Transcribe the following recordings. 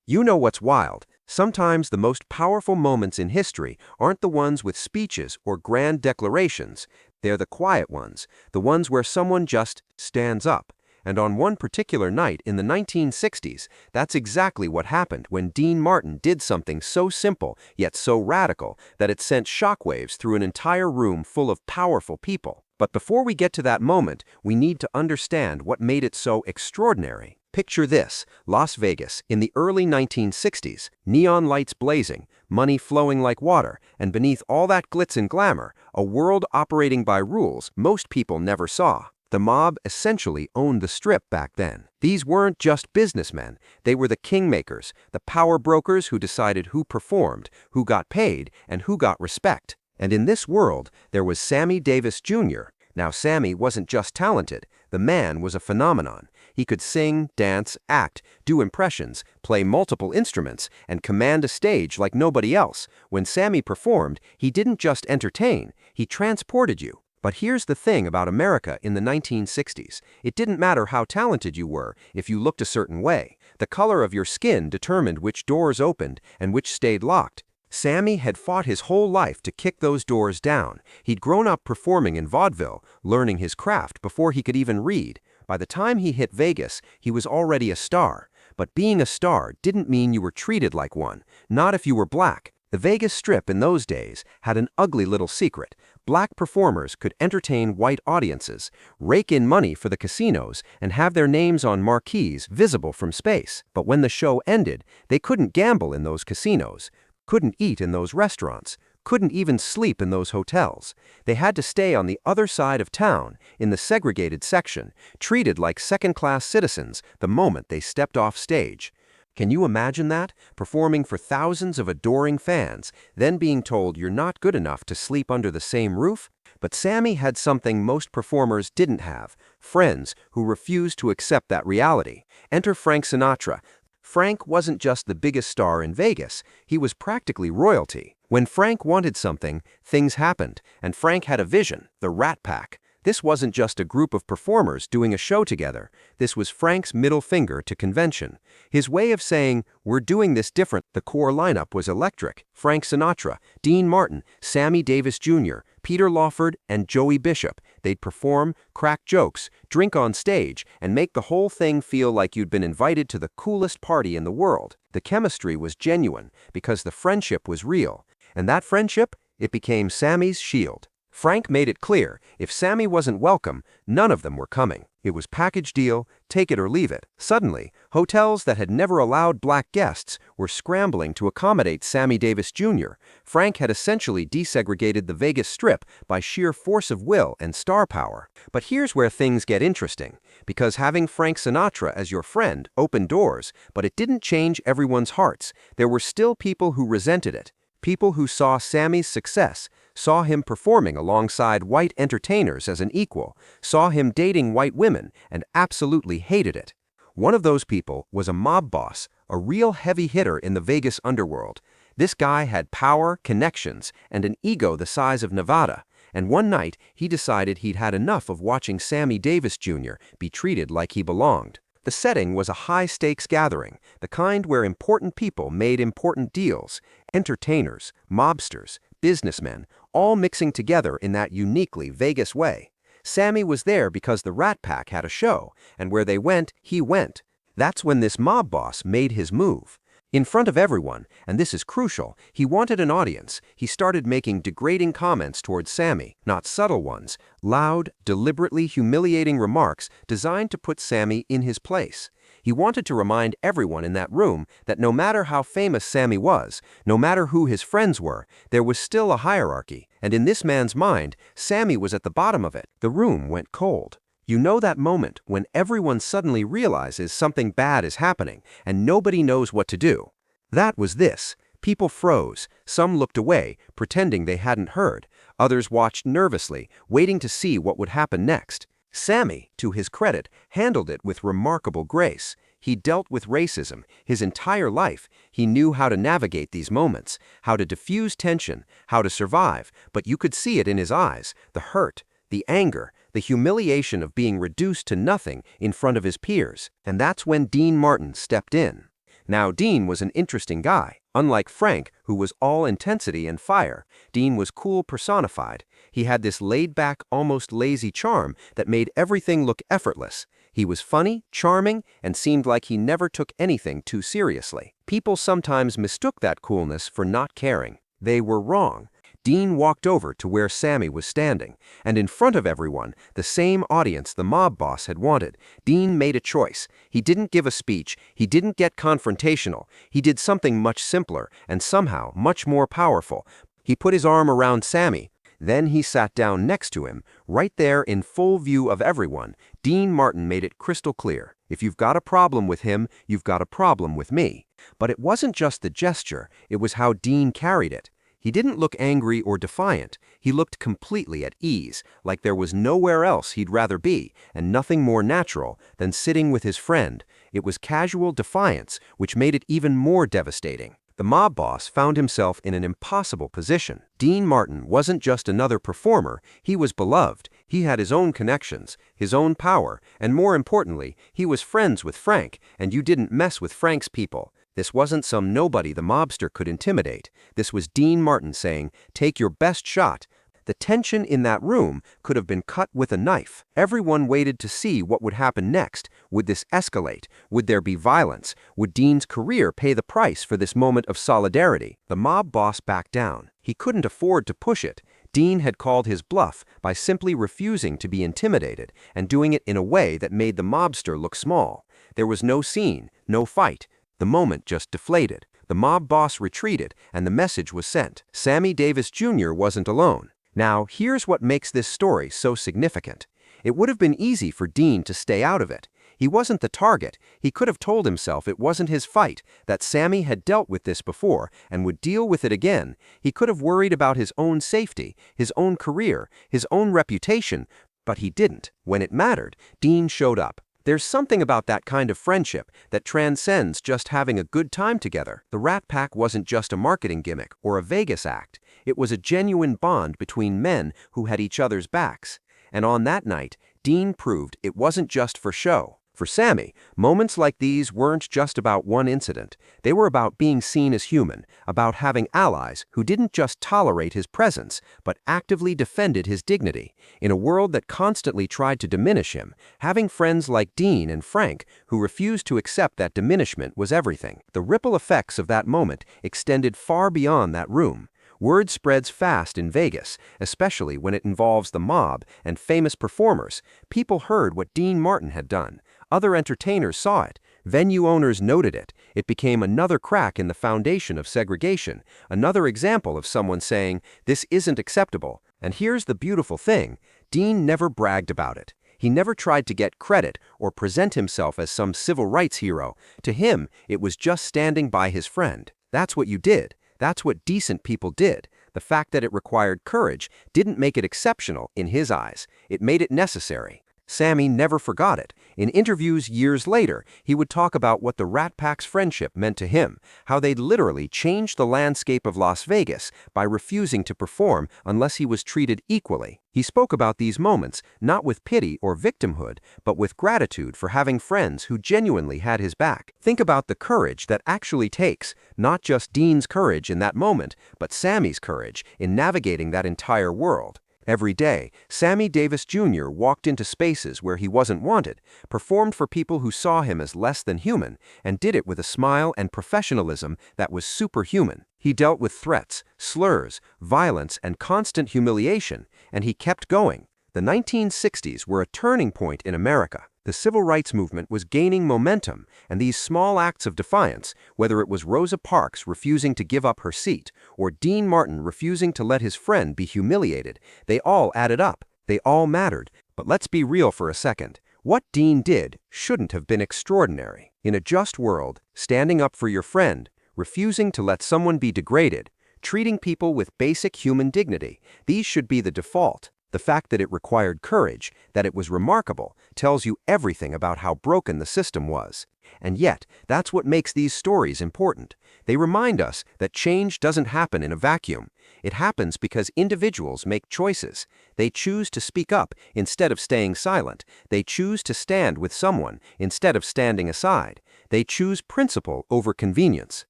You know what's wild? Sometimes the most powerful moments in history aren't the ones with speeches or grand declarations. They're the quiet ones, the ones where someone just stands up. And on one particular night in the 1960s, that's exactly what happened when Dean Martin did something so simple yet so radical that it sent shockwaves through an entire room full of powerful people. But before we get to that moment, we need to understand what made it so extraordinary. Picture this: Las Vegas in the early 1960s, neon lights blazing, money flowing like water, and beneath all that glitz and glamour, a world operating by rules most people never saw. The mob essentially owned the Strip back then. These weren't just businessmen, they were the kingmakers, the power brokers who decided who performed, who got paid, and who got respect. And in this world, there was Sammy Davis Jr. Now, Sammy wasn't just talented, the man was a phenomenon. He could sing, dance, act, do impressions, play multiple instruments, and command a stage like nobody else. When Sammy performed, he didn't just entertain, he transported you. But here's the thing about America in the 1960s. It didn't matter how talented you were if you looked a certain way. The color of your skin determined which doors opened and which stayed locked. Sammy had fought his whole life to kick those doors down. He'd grown up performing in vaudeville, learning his craft before he could even read. By the time he hit Vegas, he was already a star. But being a star didn't mean you were treated like one, not if you were black. The Vegas Strip in those days had an ugly little secret. Black performers could entertain white audiences, rake in money for the casinos, and have their names on marquees visible from space. But when the show ended, they couldn't gamble in those casinos, couldn't eat in those restaurants, couldn't even sleep in those hotels. They had to stay on the other side of town, in the segregated section, treated like second-class citizens the moment they stepped off stage. Can you imagine that? Performing for thousands of adoring fans, then being told you're not good enough to sleep under the same roof? But Sammy had something most performers didn't have: friends who refused to accept that reality. Enter Frank Sinatra. Frank wasn't just the biggest star in Vegas, he was practically royalty. When Frank wanted something, things happened, and Frank had a vision: the Rat Pack. This wasn't just a group of performers doing a show together. This was Frank's middle finger to convention. His way of saying, "We're doing this different." The core lineup was electric: Frank Sinatra, Dean Martin, Sammy Davis Jr., Peter Lawford, and Joey Bishop. They'd perform, crack jokes, drink on stage, and make the whole thing feel like you'd been invited to the coolest party in the world. The chemistry was genuine because the friendship was real. And that friendship, it became Sammy's shield. Frank made it clear, if Sammy wasn't welcome, none of them were coming. It was package deal, take it or leave it. Suddenly, hotels that had never allowed black guests were scrambling to accommodate Sammy Davis Jr. Frank had essentially desegregated the Vegas Strip by sheer force of will and star power. But here's where things get interesting, because having Frank Sinatra as your friend opened doors, but it didn't change everyone's hearts. There were still people who resented it. People who saw Sammy's success, saw him performing alongside white entertainers as an equal, saw him dating white women, and absolutely hated it. One of those people was a mob boss, a real heavy hitter in the Vegas underworld. This guy had power, connections, and an ego the size of Nevada. And one night, he decided he'd had enough of watching Sammy Davis Jr. be treated like he belonged. The setting was a high-stakes gathering, the kind where important people made important deals. Entertainers, mobsters, businessmen, all mixing together in that uniquely Vegas way. Sammy was there because the Rat Pack had a show, and where they went, he went. That's when this mob boss made his move. In front of everyone, and this is crucial, he wanted an audience. He started making degrading comments towards Sammy, not subtle ones, loud, deliberately humiliating remarks designed to put Sammy in his place. He wanted to remind everyone in that room that no matter how famous Sammy was, no matter who his friends were, there was still a hierarchy, and in this man's mind, Sammy was at the bottom of it. The room went cold. You know that moment when everyone suddenly realizes something bad is happening and nobody knows what to do? That was this. People froze. Some looked away, pretending they hadn't heard. Others watched nervously, waiting to see what would happen next. Sammy, to his credit, handled it with remarkable grace. He dealt with racism his entire life. He knew how to navigate these moments, how to diffuse tension, how to survive, but you could see it in his eyes: the hurt, the anger, the humiliation of being reduced to nothing in front of his peers. And that's when Dean Martin stepped in. Now, Dean was an interesting guy. Unlike Frank, who was all intensity and fire, Dean was cool personified. He had this laid-back, almost lazy charm that made everything look effortless. He was funny, charming, and seemed like he never took anything too seriously. People sometimes mistook that coolness for not caring. They were wrong. Dean walked over to where Sammy was standing, and in front of everyone, the same audience the mob boss had wanted, Dean made a choice. He didn't give a speech, he didn't get confrontational, he did something much simpler and somehow much more powerful. He put his arm around Sammy. Then he sat down next to him, right there in full view of everyone. Dean Martin made it crystal clear. If you've got a problem with him, you've got a problem with me. But it wasn't just the gesture, it was how Dean carried it. He didn't look angry or defiant. He looked completely at ease, like there was nowhere else he'd rather be, and nothing more natural than sitting with his friend. It was casual defiance, which made it even more devastating. The mob boss found himself in an impossible position. Dean Martin wasn't just another performer, he was beloved. He had his own connections, his own power, and more importantly, he was friends with Frank, and you didn't mess with Frank's people. This wasn't some nobody the mobster could intimidate. This was Dean Martin saying, "Take your best shot." The tension in that room could have been cut with a knife. Everyone waited to see what would happen next. Would this escalate? Would there be violence? Would Dean's career pay the price for this moment of solidarity? The mob boss backed down. He couldn't afford to push it. Dean had called his bluff by simply refusing to be intimidated and doing it in a way that made the mobster look small. There was no scene, no fight. The moment just deflated. The mob boss retreated, and the message was sent. Sammy Davis Jr. wasn't alone. Now, here's what makes this story so significant. It would have been easy for Dean to stay out of it. He wasn't the target. He could have told himself it wasn't his fight, that Sammy had dealt with this before and would deal with it again. He could have worried about his own safety, his own career, his own reputation, but he didn't. When it mattered, Dean showed up. There's something about that kind of friendship that transcends just having a good time together. The Rat Pack wasn't just a marketing gimmick or a Vegas act. It was a genuine bond between men who had each other's backs. And on that night, Dean proved it wasn't just for show. For Sammy, moments like these weren't just about one incident. They were about being seen as human, about having allies who didn't just tolerate his presence, but actively defended his dignity. In a world that constantly tried to diminish him, having friends like Dean and Frank who refused to accept that diminishment was everything. The ripple effects of that moment extended far beyond that room. Word spreads fast in Vegas, especially when it involves the mob and famous performers. People heard what Dean Martin had done. Other entertainers saw it. Venue owners noted it. It became another crack in the foundation of segregation, another example of someone saying, "This isn't acceptable." And here's the beautiful thing. Dean never bragged about it. He never tried to get credit or present himself as some civil rights hero. To him, it was just standing by his friend. That's what you did. That's what decent people did. The fact that it required courage didn't make it exceptional in his eyes. It made it necessary. Sammy never forgot it. In interviews years later, he would talk about what the Rat Pack's friendship meant to him, how they'd literally changed the landscape of Las Vegas by refusing to perform unless he was treated equally. He spoke about these moments not with pity or victimhood, but with gratitude for having friends who genuinely had his back. Think about the courage that actually takes, not just Dean's courage in that moment, but Sammy's courage in navigating that entire world. Every day, Sammy Davis Jr. walked into spaces where he wasn't wanted, performed for people who saw him as less than human, and did it with a smile and professionalism that was superhuman. He dealt with threats, slurs, violence, and constant humiliation, and he kept going. The 1960s were a turning point in America. The civil rights movement was gaining momentum, and these small acts of defiance, whether it was Rosa Parks refusing to give up her seat or Dean Martin refusing to let his friend be humiliated, they all added up. They all mattered. But let's be real for a second. What Dean did shouldn't have been extraordinary. In a just world, standing up for your friend, refusing to let someone be degraded, treating people with basic human dignity, these should be the default. The fact that it required courage, that it was remarkable, tells you everything about how broken the system was. And yet, that's what makes these stories important. They remind us that change doesn't happen in a vacuum. It happens because individuals make choices. They choose to speak up instead of staying silent. They choose to stand with someone instead of standing aside. They choose principle over convenience.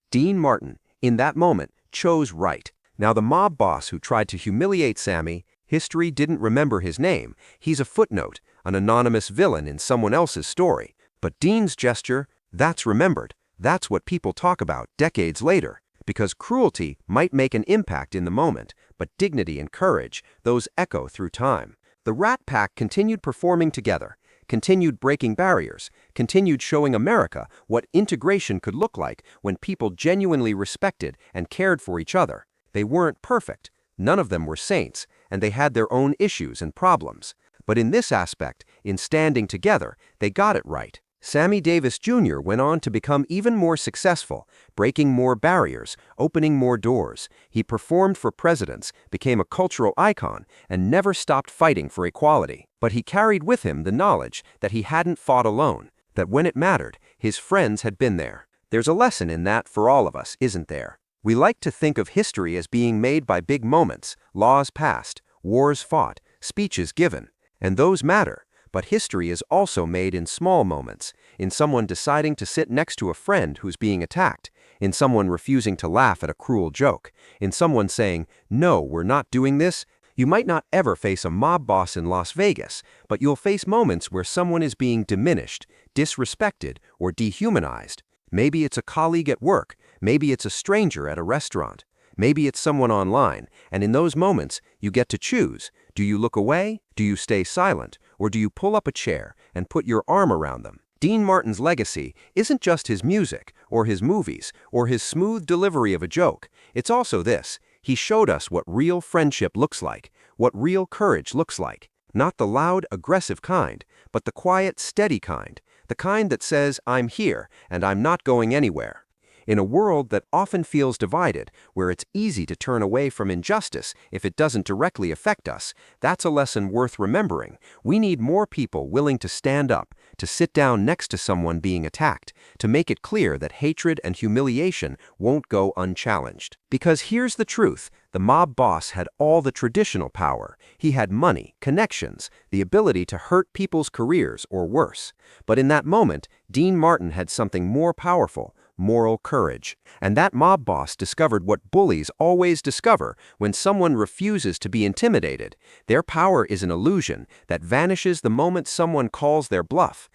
Dean Martin, in that moment, chose right. Now, the mob boss who tried to humiliate Sammy, history didn't remember his name. He's a footnote, an anonymous villain in someone else's story. But Dean's gesture, that's remembered. That's what people talk about decades later. Because cruelty might make an impact in the moment, but dignity and courage, those echo through time. The Rat Pack continued performing together, continued breaking barriers, continued showing America what integration could look like when people genuinely respected and cared for each other. They weren't perfect, none of them were saints, and they had their own issues and problems. But in this aspect, in standing together, they got it right. Sammy Davis Jr. went on to become even more successful, breaking more barriers, opening more doors. He performed for presidents, became a cultural icon, and never stopped fighting for equality. But he carried with him the knowledge that he hadn't fought alone, that when it mattered, his friends had been there. There's a lesson in that for all of us, isn't there? We like to think of history as being made by big moments, laws passed, wars fought, speeches given, and those matter. But history is also made in small moments, in someone deciding to sit next to a friend who's being attacked, in someone refusing to laugh at a cruel joke, in someone saying, "No, we're not doing this." You might not ever face a mob boss in Las Vegas, but you'll face moments where someone is being diminished, disrespected, or dehumanized. Maybe it's a colleague at work, maybe it's a stranger at a restaurant, maybe it's someone online, and in those moments, you get to choose. Do you look away? Do you stay silent? Or do you pull up a chair and put your arm around them? Dean Martin's legacy isn't just his music, or his movies, or his smooth delivery of a joke. It's also this: he showed us what real friendship looks like, what real courage looks like. Not the loud, aggressive kind, but the quiet, steady kind. The kind that says, "I'm here, and I'm not going anywhere." In a world that often feels divided, where it's easy to turn away from injustice if it doesn't directly affect us, that's a lesson worth remembering. We need more people willing to stand up, to sit down next to someone being attacked, to make it clear that hatred and humiliation won't go unchallenged. Because here's the truth: the mob boss had all the traditional power. He had money, connections, the ability to hurt people's careers or worse. But in that moment, Dean Martin had something more powerful: moral courage. And that mob boss discovered what bullies always discover when someone refuses to be intimidated. Their power is an illusion that vanishes the moment someone calls their bluff.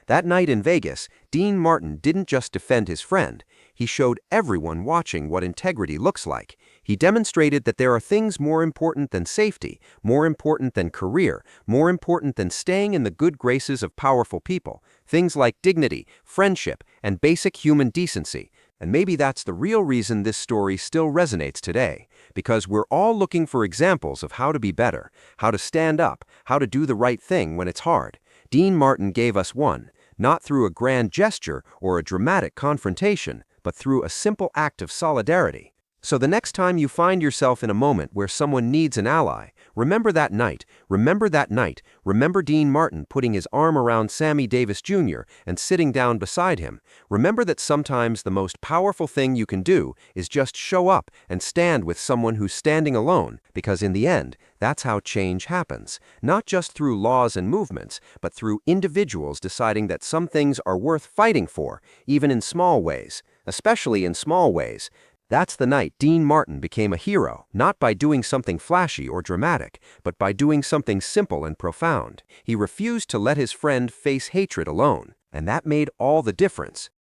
That night in Vegas, Dean Martin didn't just defend his friend. He showed everyone watching what integrity looks like. He demonstrated that there are things more important than safety, more important than career, more important than staying in the good graces of powerful people. Things like dignity, friendship, and basic human decency. And maybe that's the real reason this story still resonates today. Because we're all looking for examples of how to be better, how to stand up, how to do the right thing when it's hard. Dean Martin gave us one. Not through a grand gesture or a dramatic confrontation, but through a simple act of solidarity. So the next time you find yourself in a moment where someone needs an ally, remember that night, remember that night, remember Dean Martin putting his arm around Sammy Davis Jr. and sitting down beside him. Remember that sometimes the most powerful thing you can do is just show up and stand with someone who's standing alone, because in the end, that's how change happens. Not just through laws and movements, but through individuals deciding that some things are worth fighting for, even in small ways, especially in small ways. That's the night Dean Martin became a hero, not by doing something flashy or dramatic, but by doing something simple and profound. He refused to let his friend face hatred alone, and that made all the difference.